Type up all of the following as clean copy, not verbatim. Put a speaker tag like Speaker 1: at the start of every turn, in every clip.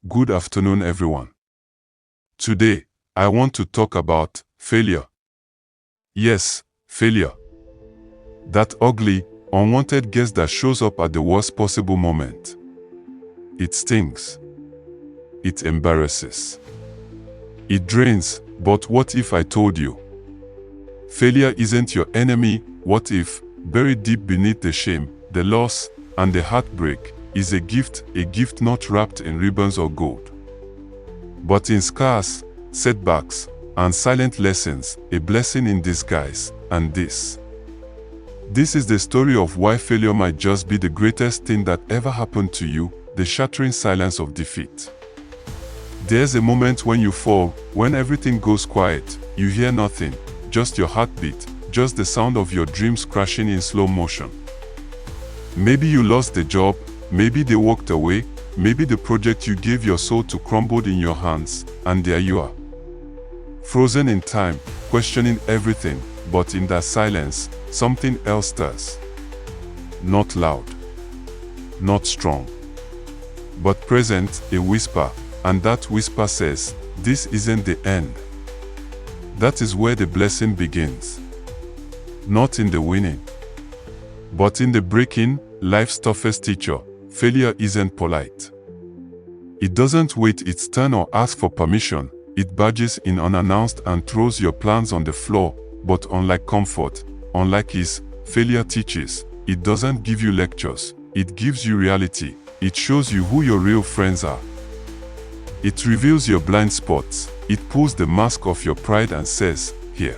Speaker 1: Good afternoon, everyone. Today, I want to talk about failure. Yes, failure. That ugly, unwanted guest that shows up at the worst possible moment. It stings. It embarrasses. It drains, but what if I told you? Failure isn't your enemy. What if, buried deep beneath the shame, the loss, and the heartbreak, is a gift not wrapped in ribbons or gold, but in scars, setbacks, and silent lessons, a blessing in disguise. And this is the story of why failure might just be the greatest thing that ever happened to you, the shattering silence of defeat. There's a moment when you fall, when everything goes quiet, you hear nothing, just your heartbeat, just the sound of your dreams crashing in slow motion. Maybe you lost the job, maybe they walked away, maybe the project you gave your soul to crumbled in your hands, and there you are. Frozen in time, questioning everything, but in that silence, something else stirs. Not loud, not strong, but present, a whisper, and that whisper says, "This isn't the end." That is where the blessing begins. Not in the winning, but in the breaking. Life's toughest teacher, failure isn't polite. It doesn't wait its turn or ask for permission. It barges in unannounced and throws your plans on the floor. But unlike comfort, unlike ease, failure teaches. It doesn't give you lectures. It gives you reality. It shows you who your real friends are. It reveals your blind spots. It pulls the mask off your pride and says, "Here.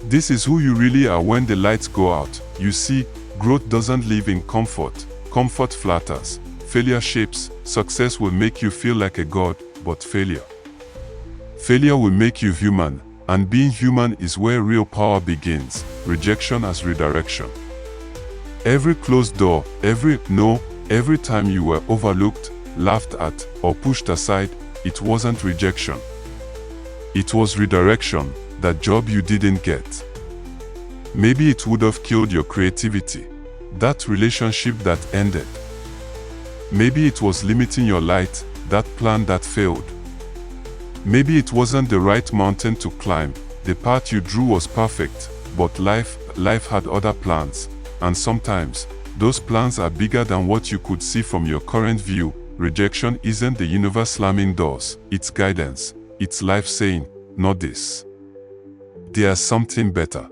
Speaker 1: This is who you really are when the lights go out." You see, growth doesn't live in comfort. Comfort flatters. Failure shapes. Success will make you feel like a god, but failure will make you human. And being human is where real power begins. Rejection as redirection. Every closed door, every no, every time you were overlooked, laughed at, or pushed aside, it wasn't rejection. It was redirection. That job you didn't get. Maybe it would have killed your creativity. That relationship that ended. Maybe it was limiting your light, that plan that failed. Maybe it wasn't the right mountain to climb. The path you drew was perfect, but life had other plans. And sometimes, those plans are bigger than what you could see from your current view. Rejection isn't the universe slamming doors. It's guidance. It's life saying, "Not this. There's something better."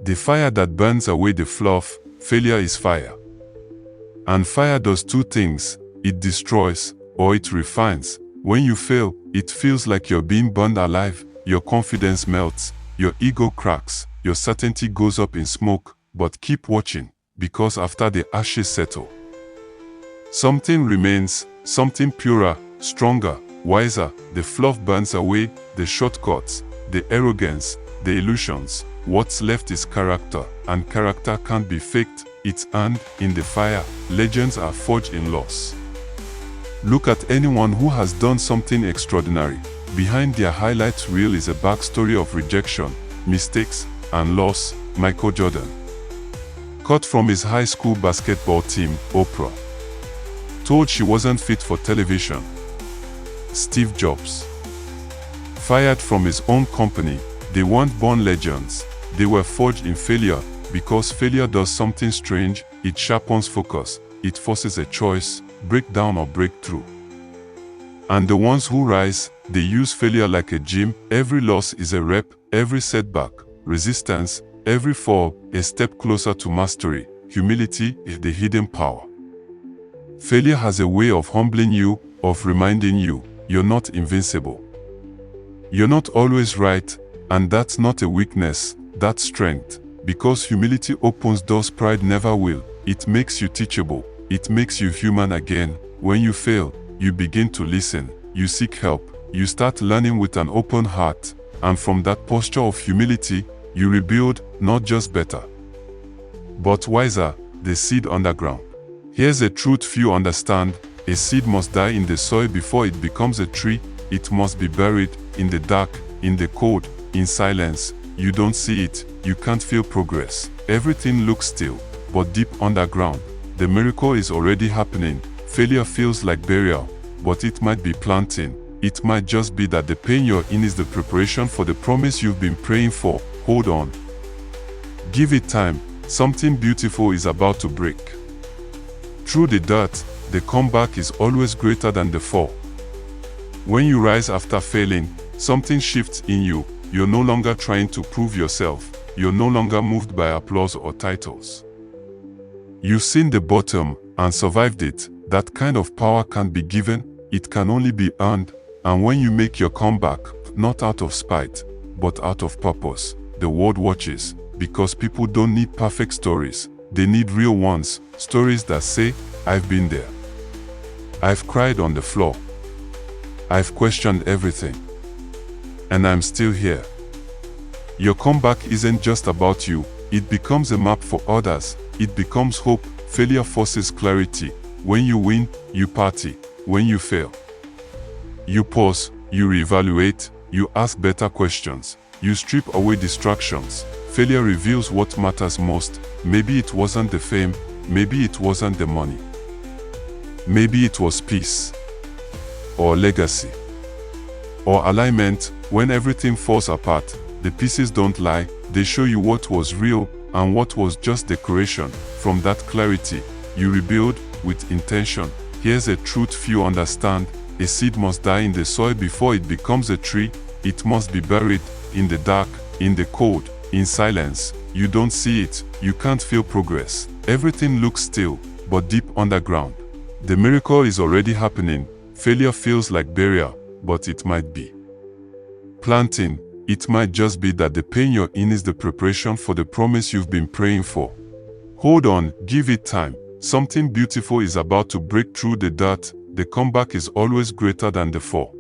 Speaker 1: The fire that burns away the fluff. Failure is fire. And fire does two things. It destroys, or it refines. When you fail, it feels like you're being burned alive. Your confidence melts, your ego cracks, your certainty goes up in smoke. But keep watching, because after the ashes settle, something remains, something purer, stronger, wiser. The fluff burns away, the shortcuts, the arrogance, the illusions. What's left is character, and character can't be faked. It's earned in the fire. Legends are forged in loss. Look at anyone who has done something extraordinary. Behind their highlight reel is a backstory of rejection, mistakes, and loss. Michael Jordan, cut from his high school basketball team. Oprah, told she wasn't fit for television. Steve Jobs, fired from his own company. They weren't born legends. They were forged in failure, because failure does something strange. It sharpens focus. It forces a choice, breakdown or breakthrough. And the ones who rise, they use failure like a gym. Every loss is a rep, every setback, resistance, every fall, a step closer to mastery. Humility is the hidden power. Failure has a way of humbling you, of reminding you, you're not invincible. You're not always right, and that's not a weakness, that's strength. Because humility opens doors pride never will. It makes you teachable. It makes you human again. When you fail, you begin to listen. You seek help. You start learning with an open heart. And from that posture of humility, you rebuild, not just better, but wiser, the seed underground. Here's a truth few understand. A seed must die in the soil before it becomes a tree. It must be buried in the dark, in the cold, in silence. You don't see it, you can't feel progress. Everything looks still, but deep underground, the miracle is already happening. Failure feels like burial, but it might be planting. It might just be that the pain you're in is the preparation for the promise you've been praying for. Hold on. Give it time. Something beautiful is about to break. Through the dirt, the comeback is always greater than the fall. When you rise after failing, something shifts in you. You're no longer trying to prove yourself. You're no longer moved by applause or titles. You've seen the bottom and survived it. That kind of power can't be given, it can only be earned. And when you make your comeback, not out of spite, but out of purpose, the world watches, because people don't need perfect stories. They need real ones, stories that say, I've been there. I've cried on the floor. I've questioned everything. And I'm still here. Your comeback isn't just about you, it becomes a map for others. It becomes hope. Failure forces clarity. When you win, you party. When you fail, you pause, you reevaluate, you ask better questions, you strip away distractions. Failure reveals what matters most. Maybe it wasn't the fame, maybe it wasn't the money. Maybe it was peace, or legacy, or alignment. When everything falls apart, the pieces don't lie, they show you what was real and what was just decoration. From that clarity, you rebuild with intention. Here's a truth few understand. A seed must die in the soil before it becomes a tree. It must be buried in the dark, in the cold, in silence. You don't see it, you can't feel progress. Everything looks still, but deep underground, the miracle is already happening. Failure feels like burial, but it might be planting. It might just be that the pain you're in is the preparation for the promise you've been praying for. Hold on, give it time. Something beautiful is about to break through the dirt. The comeback is always greater than the fall.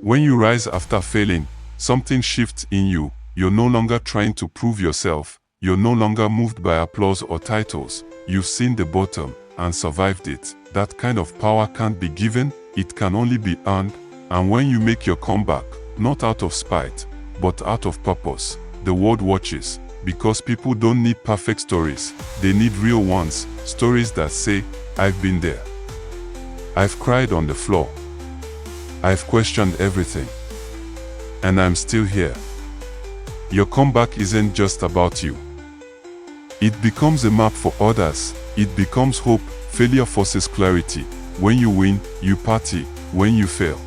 Speaker 1: When you rise after failing, something shifts in you. You're no longer trying to prove yourself. You're no longer moved by applause or titles. You've seen the bottom and survived it. That kind of power can't be given, it can only be earned. And when you make your comeback, not out of spite, but out of purpose, the world watches, because people don't need perfect stories. They need real ones, stories that say, I've been there. I've cried on the floor. I've questioned everything. And I'm still here. Your comeback isn't just about you. It becomes a map for others. It becomes hope. Failure forces clarity. When you win, you party. When you fail,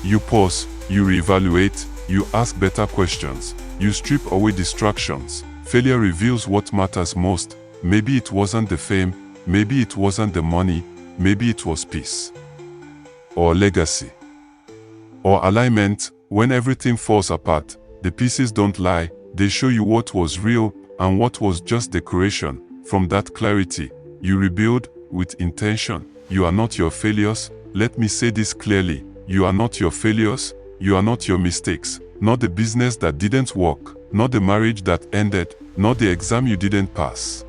Speaker 1: you pause, you reevaluate, you ask better questions, you strip away distractions. Failure reveals what matters most. Maybe it wasn't the fame, maybe it wasn't the money, maybe it was peace, or legacy, or alignment. When everything falls apart, the pieces don't lie, they show you what was real and what was just decoration. From that clarity, you rebuild with intention. You are not your failures. Let me say this clearly. You are not your failures. You are not your mistakes. Not the business that didn't work. Not the marriage that ended. Not the exam you didn't pass.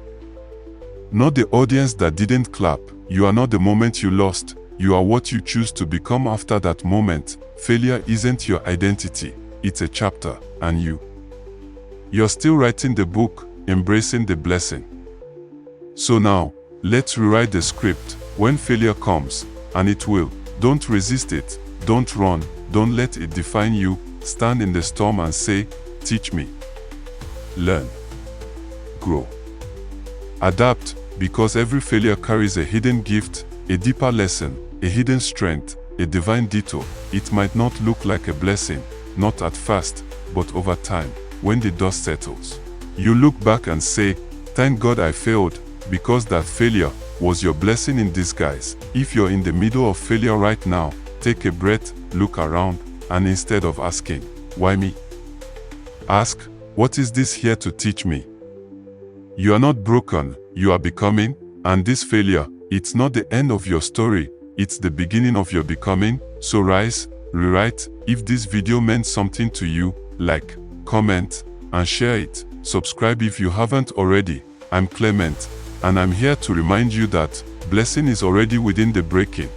Speaker 1: Not the audience that didn't clap. You are not the moment you lost. You are what you choose to become after that moment. Failure isn't your identity. It's a chapter, and you're still writing the book, embracing the blessing. So now, let's rewrite the script. When failure comes, and it will, don't resist it, don't run, don't let it define you. Stand in the storm and say, teach me. Learn. Grow. Adapt, because every failure carries a hidden gift, a deeper lesson, a hidden strength, a divine detour. It might not look like a blessing, not at first, but over time, when the dust settles, you look back and say, thank God I failed, because that failure was your blessing in disguise. If you're in the middle of failure right now, take a breath, look around, and instead of asking, why me? Ask, what is this here to teach me? You are not broken, you are becoming, and this failure, it's not the end of your story, it's the beginning of your becoming. So rise, rewrite. If this video meant something to you, like, comment, and share it. Subscribe if you haven't already. I'm Clement, and I'm here to remind you that blessing is already within the breaking.